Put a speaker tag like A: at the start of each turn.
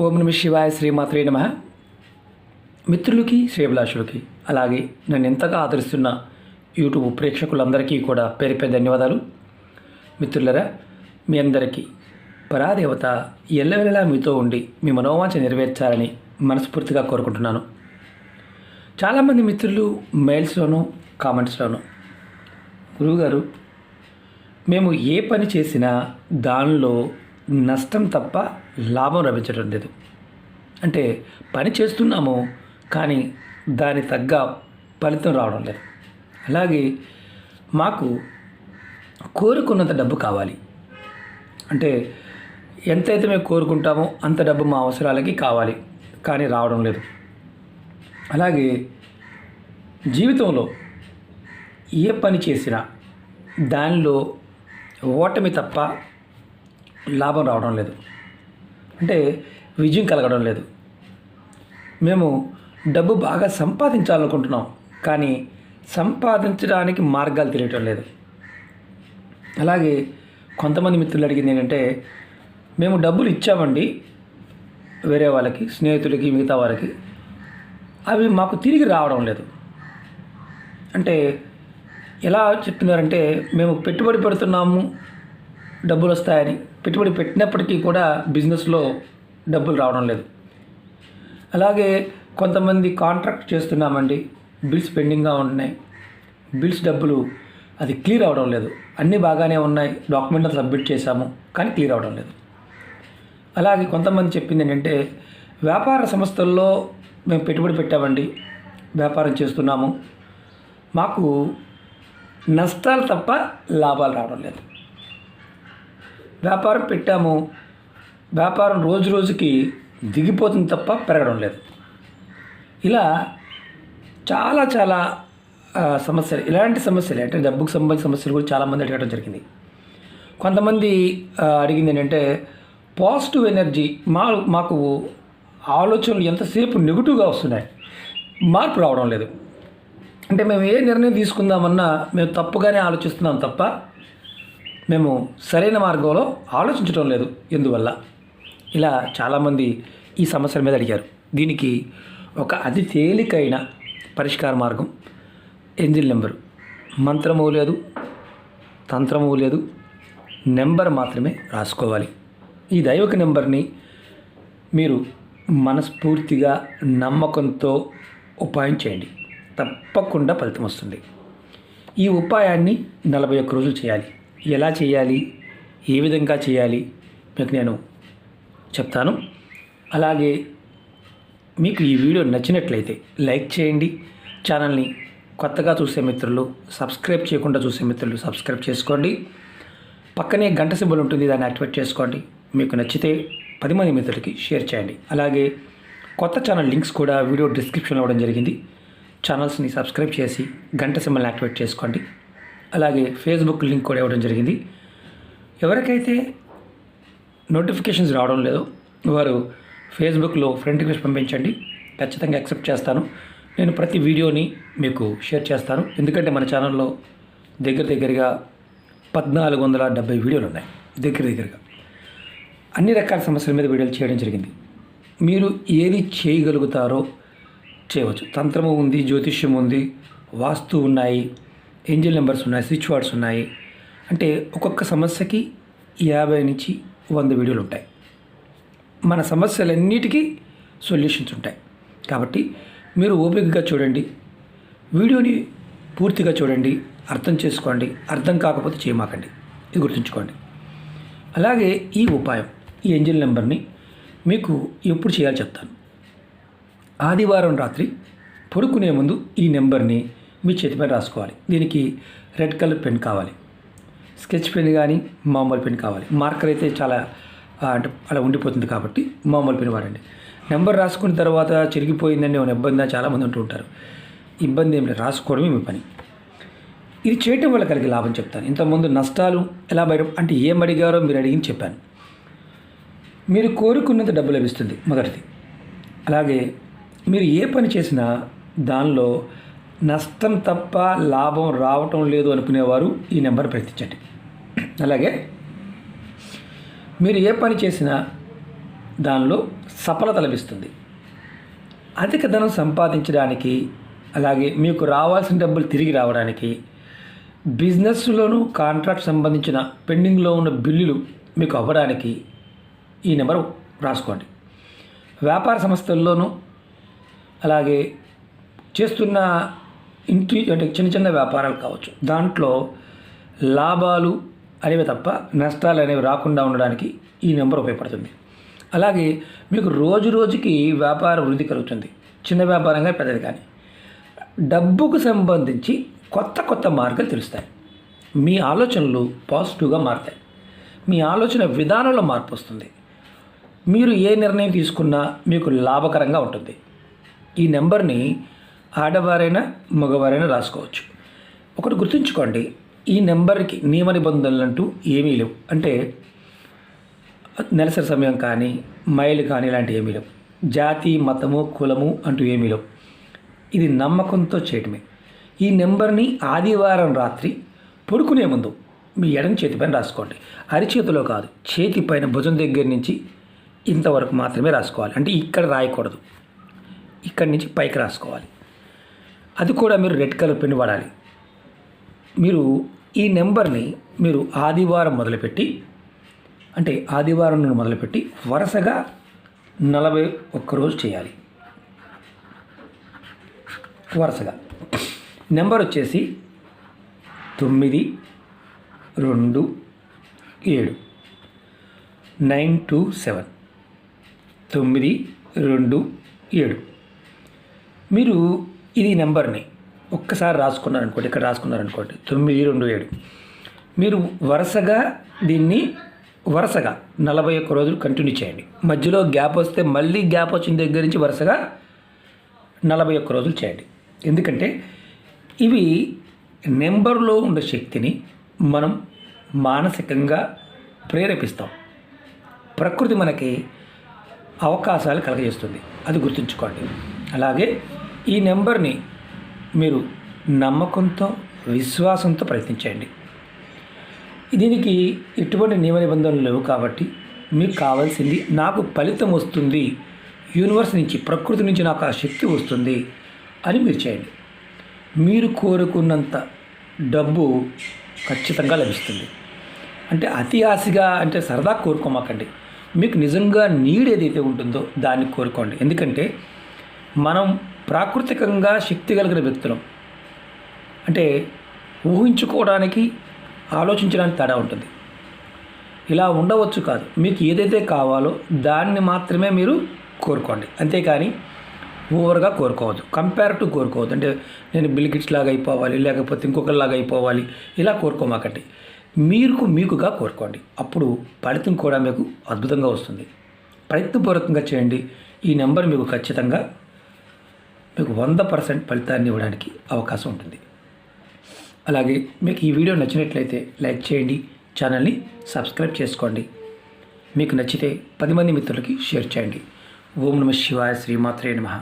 A: ఓం నమ శివాయ శ్రీమాత్రే నమః. మిత్రులకి శ్రేభిలాషులకి అలాగే నన్ను ఎంతగా ఆదరిస్తున్న యూట్యూబ్ ప్రేక్షకులందరికీ కూడా పేరు పేరు ధన్యవాదాలు. మిత్రులరా, మీ అందరికీ పరాదేవత ఎల్లవెల్లలా మీతో ఉండి మీ మనోవాంఛ నెరవేర్చాలని మనస్ఫూర్తిగా కోరుకుంటున్నాను. చాలామంది మిత్రులు మెయిల్స్లోనూ కామెంట్స్లోనూ, గురువుగారు మేము ఏ పని చేసినా దానిలో నష్టం తప్ప లాభం లభించడం లేదు, అంటే పని చేస్తున్నాము కానీ దాని తగ్గ ఫలితం రావడం లేదు. అలాగే మాకు కోరుకున్నంత డబ్బు కావాలి, అంటే ఎంతైతే మేము కోరుకుంటామో అంత డబ్బు మా అవసరాలకి కావాలి కానీ రావడం లేదు. అలాగే జీవితంలో ఏ పని చేసినా దానిలో ఓటమి తప్ప లాభం రావడం లేదు, అంటే విజయం కలగడం లేదు. మేము డబ్బు బాగా సంపాదించాలనుకుంటున్నాం కానీ సంపాదించడానికి మార్గాలు తెలియటం లేదు. అలాగే కొంతమంది మిత్రులు అడిగింది ఏంటంటే, మేము డబ్బులు ఇచ్చామండి వేరే వాళ్ళకి, స్నేహితులకి, మిగతా వారికి, అవి మాకు తిరిగి రావడం లేదు. అంటే ఎలా చెప్తున్నారంటే, మేము పెట్టుబడి పెడుతున్నాము డబ్బులు వస్తాయని, పెట్టుబడి పెట్టినప్పటికీ కూడా బిజినెస్లో డబ్బులు రావడం లేదు. అలాగే కొంతమంది కాంట్రాక్ట్ చేస్తున్నామండి, బిల్స్ పెండింగ్గా ఉన్నాయి, బిల్స్ డబ్బులు అది క్లియర్ అవడం లేదు. అన్నీ బాగానే ఉన్నాయి, డాక్యుమెంట్ సబ్మిట్ చేశాము కానీ క్లియర్ అవడం లేదు. అలాగే కొంతమంది చెప్పింది ఏంటంటే, వ్యాపార సంస్థల్లో మేము పెట్టుబడి పెట్టామండి, వ్యాపారం చేస్తున్నాము, మాకు నష్టాలు తప్ప లాభాలు రావడం లేదు. వ్యాపారం పెట్టాము, వ్యాపారం రోజు రోజుకి దిగిపోతుంది తప్ప పెరగడం లేదు. ఇలా చాలా చాలా సమస్యలు, ఇలాంటి సమస్యలు అంటే డబ్బుకు సంబంధించిన సమస్యలు కూడా చాలామంది అడగడం జరిగింది. కొంతమంది అడిగింది ఏంటంటే, పాజిటివ్ ఎనర్జీ మాకు ఆలోచనలు ఎంతసేపు నెగిటివ్గా వస్తున్నాయి, మార్పు రావడం లేదు. అంటే మేము ఏ నిర్ణయం తీసుకుందామన్నా మేము తప్పుగానే ఆలోచిస్తున్నాం తప్ప మేము సరైన మార్గంలో ఆలోచించడం లేదు, ఎందువల్ల? ఇలా చాలామంది ఈ సమస్యల మీద అడిగారు. దీనికి ఒక అతి తేలికైన పరిష్కార మార్గం ఏంజిల్ నెంబరు. మంత్రము లేదు, తంత్రము లేదు, నెంబర్ మాత్రమే రాసుకోవాలి. ఈ దైవక నెంబర్ని మీరు మనస్ఫూర్తిగా నమ్మకంతో ఉపాయం చేయండి, తప్పకుండా ఫలితం వస్తుంది. ఈ ఉపాయాన్ని 41 రోజులు చేయాలి. ఎలా చేయాలి, ఏ విధంగా చేయాలి మీకు నేను చెప్తాను. అలాగే మీకు ఈ వీడియో నచ్చినట్లయితే లైక్ చేయండి. ఛానల్ని కొత్తగా చూసే మిత్రులు, సబ్స్క్రైబ్ చేయకుండా చూసే మిత్రులు సబ్స్క్రైబ్ చేసుకోండి. పక్కనే గంట సింబల్ ఉంటుంది, దాన్ని యాక్టివేట్ చేసుకోండి. మీకు నచ్చితే 10 మంది మిత్రులకి షేర్ చేయండి. అలాగే కొత్త ఛానల్ లింక్స్ కూడా వీడియో డిస్క్రిప్షన్లో ఇవ్వడం జరిగింది. ఛానల్స్ని సబ్స్క్రైబ్ చేసి గంట సింబల్ని యాక్టివేట్ చేసుకోండి. అలాగే ఫేస్బుక్ లింక్ కూడా ఇవ్వడం జరిగింది. ఎవరికైతే నోటిఫికేషన్స్ రావడం లేదో వారు ఫేస్బుక్లో ఫ్రెండ్ రిక్వెస్ట్ పంపించండి, ఖచ్చితంగా యాక్సెప్ట్ చేస్తాను. నేను ప్రతి వీడియోని మీకు షేర్ చేస్తాను. ఎందుకంటే మన ఛానల్లో దగ్గరగా 1470 వీడియోలు ఉన్నాయి. దగ్గరగా అన్ని రకాల సమస్యల మీద వీడియోలు చేయడం జరిగింది. మీరు ఏది చేయగలుగుతారో చేయవచ్చు. తంత్రము ఉంది, జ్యోతిష్యం ఉంది, వాస్తు ఉన్నాయి, ఏంజిల్ నెంబర్స్ ఉన్నాయి, స్విచ్ వర్డ్స్ ఉన్నాయి. అంటే ఒక్కొక్క సమస్యకి 50 నుంచి 100 వీడియోలు ఉంటాయి. మన సమస్యలన్నిటికీ సొల్యూషన్స్ ఉంటాయి. కాబట్టి మీరు ఓపికగా చూడండి, వీడియోని పూర్తిగా చూడండి, అర్థం చేసుకోండి. అర్థం కాకపోతే చేయమాకండి, ఇది గుర్తుంచుకోండి. అలాగే ఈ ఉపాయం, ఈ ఏంజిల్ నెంబర్ని మీకు ఎప్పుడు చేయాలో చెప్తాను. ఆదివారం రాత్రి పడుకునే ముందు ఈ నెంబర్ని మీ చేతిపై రాసుకోవాలి. దీనికి రెడ్ కలర్ పెన్ కావాలి, స్కెచ్ పెన్ కానీ మామూలు పెన్ కావాలి. మార్కర్ అయితే చాలా అంటే అలా ఉండిపోతుంది కాబట్టి మామూలు పెన్ వాడండి. నెంబర్ రాసుకున్న తర్వాత చెరిగిపోయిందని ఒక ఇబ్బంది చాలామంది ఉంటూ ఉంటారు. ఇబ్బంది ఏం లేదు, రాసుకోవడమే మీ పని. ఇది చేయటం వల్ల కలిగే లాభం చెప్తాను. ఇంతకుముందు నష్టాలు ఎలా బయట అంటే ఏం అడిగారో మీరు అడిగింది చెప్పాను. మీరు కోరుకున్నంత డబ్బు లభిస్తుంది, మొదటిది. అలాగే మీరు ఏ పని చేసినా దానిలో నష్టం తప్ప లాభం రావటం లేదు అనుకునేవారు ఈ నెంబర్ ప్రయత్నించండి. అలాగే మీరు ఏ పని చేసినా దానిలో సఫలత లభిస్తుంది. అధిక ధనం సంపాదించడానికి, అలాగే మీకు రావాల్సిన డబ్బులు తిరిగి రావడానికి, బిజినెస్లోనూ కాంట్రాక్ట్ సంబంధించిన పెండింగ్లో ఉన్న బిల్లులు మీకు అవ్వడానికి ఈ నెంబర్ రాసుకోండి. వ్యాపార సంస్థల్లోనూ, అలాగే చేస్తున్న ఇంటి అంటే చిన్న చిన్న వ్యాపారాలు కావచ్చు, దాంట్లో లాభాలు అనేవి తప్ప నష్టాలు అనేవి రాకుండా ఉండడానికి ఈ నెంబర్ ఉపయోగపడుతుంది. అలాగే మీకు రోజు రోజుకి వ్యాపార వృద్ధి కలుగుతుంది, చిన్న వ్యాపారంగా పెద్దది కానీ. డబ్బుకు సంబంధించి కొత్త కొత్త మార్గాలు తెలుస్తాయి. మీ ఆలోచనలు పాజిటివ్గా మారుతాయి. మీ ఆలోచన విధానంలో మార్పు వస్తుంది. మీరు ఏ నిర్ణయం తీసుకున్నా మీకు లాభకరంగా ఉంటుంది. ఈ నెంబర్ని ఆడవారైనా మగవారైనా రాసుకోవచ్చు. ఒకటి గుర్తుంచుకోండి, ఈ నెంబర్కి నియమ నిబంధనలు అంటూ ఏమీ లేవు. అంటే నెలసరి సమయం కానీ, మైలు కానీ ఇలాంటివి ఏమీ లేవు. జాతి, మతము, కులము అంటూ ఏమీ లేవు. ఇది నమ్మకంతో చేయటమే. ఈ నెంబర్ని ఆదివారం రాత్రి పడుకునే ముందు మీ ఎడమ చేతిపైన రాసుకోండి. అరిచేతిలో కాదు, చేతిపైన భుజం దగ్గర నుంచి ఇంతవరకు మాత్రమే రాసుకోవాలి. అంటే ఇక్కడ రాయకూడదు, ఇక్కడి నుంచి పైకి రాసుకోవాలి. అది కూడా మీరు రెడ్ కలర్ పెన్ వాడాలి. మీరు ఈ నెంబర్ని మీరు ఆదివారం మొదలుపెట్టి, అంటే ఆదివారం నుండి మొదలుపెట్టి వరుసగా 41 రోజు చేయాలి. వరుసగా నెంబర్ వచ్చేసి 927 927 927. మీరు ఇది నెంబర్ని ఒక్కసారి రాసుకున్నారనుకోండి, ఇక్కడ రాసుకున్నారనుకోండి 927. మీరు వరుసగా దీన్ని 41 రోజులు కంటిన్యూ చేయండి. మధ్యలో గ్యాప్ వస్తే మళ్ళీ గ్యాప్ వచ్చిన దగ్గర నుంచి వరుసగా 41 రోజులు చేయండి. ఎందుకంటే ఇవి నెంబర్లో ఉండే శక్తిని మనం మానసికంగా ప్రేరేపిస్తాం. ప్రకృతి మనకి అవకాశాలు కలగజేస్తుంది, అది గుర్తుంచుకోండి. అలాగే ఈ నెంబర్ని మీరు నమ్మకంతో, విశ్వాసంతో ప్రయత్నించండి. దీనికి ఎటువంటి నియమ నిబంధనలు లేవు కాబట్టి మీకు కావాల్సింది, నాకు ఫలితం వస్తుంది, యూనివర్స్ నుంచి, ప్రకృతి నుంచి నాకు ఆ శక్తి వస్తుంది అని మీరు చేయండి. మీరు కోరుకున్నంత డబ్బు ఖచ్చితంగా లభిస్తుంది. అంటే అతి ఆశగా, అంటే సరదా కోరుకోమాకండి. మీకు నిజంగా నీడ్ ఏదైతే ఉంటుందో దాన్ని కోరుకోండి. ఎందుకంటే మనం ప్రాకృతికంగా శక్తి కలిగిన వ్యక్తులం. అంటే ఊహించుకోవడానికి, ఆలోచించడానికి తేడా ఉంటుంది. ఇలా ఉండవచ్చు కాదు. మీకు ఏదైతే కావాలో దాన్ని మాత్రమే మీరు కోరుకోండి. అంతేకాని ఓవర్గా కోరుకోవద్దు, కంపేరిటివ్ కోరుకోవద్దు. అంటే నేను బిల్ గేట్స్ లాగా అయిపోవాలి, లేకపోతే ఇంకొకరిలాగా అయిపోవాలి, ఇలా కోరుకోమాకండి. మీకుగా కోరుకోండి. అప్పుడు ఫలితం కూడా మీకు అద్భుతంగా వస్తుంది. ప్రయత్నపూర్వకంగా చేయండి. ఈ నెంబర్ మీకు ఖచ్చితంగా మీకు 100% ఫలితాన్ని ఇవ్వడానికి అవకాశం ఉంటుంది. అలాగే మీకు ఈ వీడియో నచ్చినట్లయితే లైక్ చేయండి, ఛానల్ని సబ్స్క్రైబ్ చేసుకోండి. మీకు నచ్చితే 10 మంది మిత్రులకి షేర్ చేయండి. ఓం నమః శివాయ, శ్రీమాత్రే నమః.